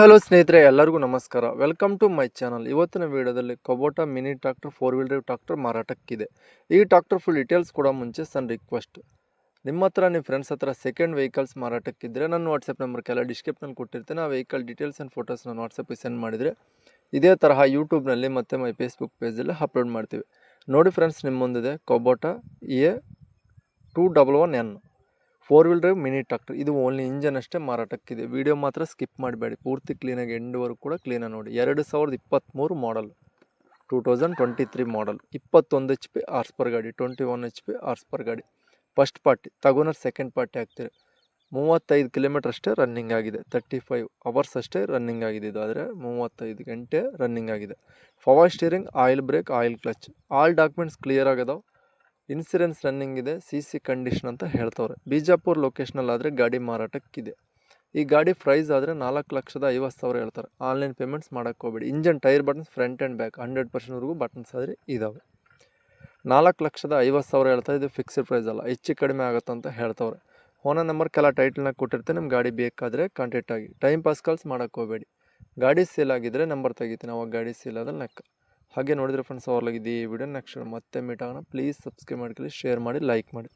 Hello ಸ್ನೇಹಿತರೆ, ಎಲ್ಲರಿಗೂ ನಮಸ್ಕಾರ. Welcome to my channel. ಇವತ್ತಿನ ವಿಡಿಯೋದಲ್ಲಿ Kubota mini tractor 4 wheel drive tractor ಮಾರಾಟಕ್ಕಿದೆ. ಈ ಟ್ರಾಕ್ಟರ್ ಫುಲ್ ಡೀಟೇಲ್ಸ್ ಕೊಡೋ ಮುಂಚೆ ಸಣ್ಣ ರಿಕ್ವೆಸ್ಟ್, ನಿಮ್ಮ ಹತ್ರ ನಿಮ್ಮ ಫ್ರೆಂಡ್ಸ್ ಹತ್ರ ಸೆಕೆಂಡ್ ವೆಹಿಕಲ್ಸ್ ಮಾರಾಟಕ್ಕಿದ್ದರೆ ನನ್ನ ವಾಟ್ಸಪ್ ನಂಬರ್ಗೆಲ್ಲ ಡಿಸ್ಕ್ರಿಪ್ಷನಲ್ಲಿ ಕೊಟ್ಟಿರ್ತೀನಿ. ಆ ವೆಹಿಕಲ್ ಡೀಟೇಲ್ಸ್ ಆ್ಯಂಡ್ ಫೋಟೋಸ್ ನಾನು ವಾಟ್ಸಪ್ಗೆ ಸೆಂಡ್ ಮಾಡಿದರೆ ಇದೇ ತರಹ ಯೂಟ್ಯೂಬ್ನಲ್ಲಿ ಮತ್ತು ಮೈ ಫೇಸ್ಬುಕ್ ಪೇಜಲ್ಲಿ ಅಪ್ಲೋಡ್ ಮಾಡ್ತೀವಿ. ನೋಡಿ ಫ್ರೆಂಡ್ಸ್, ನಿಮ್ಮ ಮುಂದಿದೆ Kubota A211N 4 wheel drive mini tractor. ಇದು ಓನ್ಲಿ ಇಂಜನ್ ಅಷ್ಟೇ ಮಾರಾಟಕ್ಕಿದೆ. ವಿಡಿಯೋ ಮಾತ್ರ ಸ್ಕಿಪ್ ಮಾಡಬೇಡಿ, ಪೂರ್ತಿ ಕ್ಲೀನಾಗಿ ಎಂಡ್ವರೆಗೂ ಕೂಡ ಕ್ಲೀನಾಗಿ ನೋಡಿ. 2023 ಮಾಡಲ್, 2023 ಮಾಡಲ್, 21 HP ಹಾರ್ಸ್ ಪರ್ ಗಾಡಿ, 21 HP ಹಾರ್ಸ್ ಪರ್ ಗಾಡಿ. ಫಸ್ಟ್ ಪಾರ್ಟಿ ತಗೊಂಡ್ರೆ ಸೆಕೆಂಡ್ ಪಾರ್ಟಿ ಆಗ್ತಿದೆ. 35 ಕಿಲೋಮೀಟರ್ ಅಷ್ಟೇ ರನ್ನಿಂಗ್ ಆಗಿದೆ. 35 ಅವರ್ಸ್ ಅಷ್ಟೇ ರನ್ನಿಂಗ್ ಆಗಿದೆ. ಇದು ಆದರೆ 35 ಗಂಟೆ ರನ್ನಿಂಗ್ ಆಗಿದೆ. Power steering, oil brake, oil clutch, all documents clear ಆಗದಾವೆ. ಇನ್ಸೂರೆನ್ಸ್ ರನ್ನಿಂಗ್ ಇದೆ, CC ಕಂಡೀಷನ್ ಅಂತ ಹೇಳ್ತವ್ರೆ. ಬಿಜಾಪುರ ಲೊಕೇಶನಲ್ಲಿ ಆದರೆ ಗಾಡಿ ಮಾರಾಟಕ್ಕಿದೆ. ಈ ಗಾಡಿ ಪ್ರೈಸ್ ಆದರೆ 4,50,000 ಹೇಳ್ತಾರೆ. ಆನ್ಲೈನ್ ಪೇಮೆಂಟ್ಸ್ ಮಾಡೋಕ್ಕೆ ಹೋಗಬೇಡಿ. Engine tyre buttons front and back 100%ವರೆಗೂ ಬಟನ್ಸ್ ಆದರೆ ಇದ್ದಾವೆ. 4,50,000 ಹೇಳ್ತಾರೆ. ಇದು ಫಿಕ್ಸ್ಡ್ ಪ್ರೈಸ್ ಅಲ್ಲ, ಹೆಚ್ಚು ಕಡಿಮೆ ಆಗುತ್ತೆ ಅಂತ ಹೇಳ್ತವ್ರೆ. ಓನರ್ ನಂಬರ್ ಕೆಲ ಟೈಟಲ್ನಾಗ ಕೊಟ್ಟಿರ್ತೀನಿ. ನಿಮ್ಮ ಗಾಡಿ ಬೇಕಾದರೆ ಕಾಂಟ್ಯಾಕ್ಟ್ ಆಗಿ. ಟೈಮ್ ಪಾಸ್ ಕಾಲ್ಸ್ ಮಾಡೋಕ್ಕೆ ಹೋಗಬೇಡಿ. ಗಾಡಿ ಸೇಲ್ ಆಗಿದ್ದರೆ ನಂಬರ್ ತೆಗಿತೀನಿ, ಅವಾಗ ಗಾಡಿ ಸೇಲ್ ಆದಲ್ಲಿ ಲೆಕ್ಕ. ಹಾಗೆ ನೋಡಿದ್ರೆ ಫ್ರೆಂಡ್ಸ್, ಅವ್ರಲಾಗಿದೆ ಈ ವಿಡಿಯೋ. ನೆಕ್ಸ್ಟ್ ಮತ್ತೆ ಮೀಟ್ ಆಗೋಣ. ಪ್ಲೀಸ್ ಸಬ್ಸ್ಕ್ರೈಬ್ ಮಾಡ್ಕೊಳ್ಳಿ, ಶೇರ್ ಮಾಡಿ, ಲೈಕ್ ಮಾಡಿ.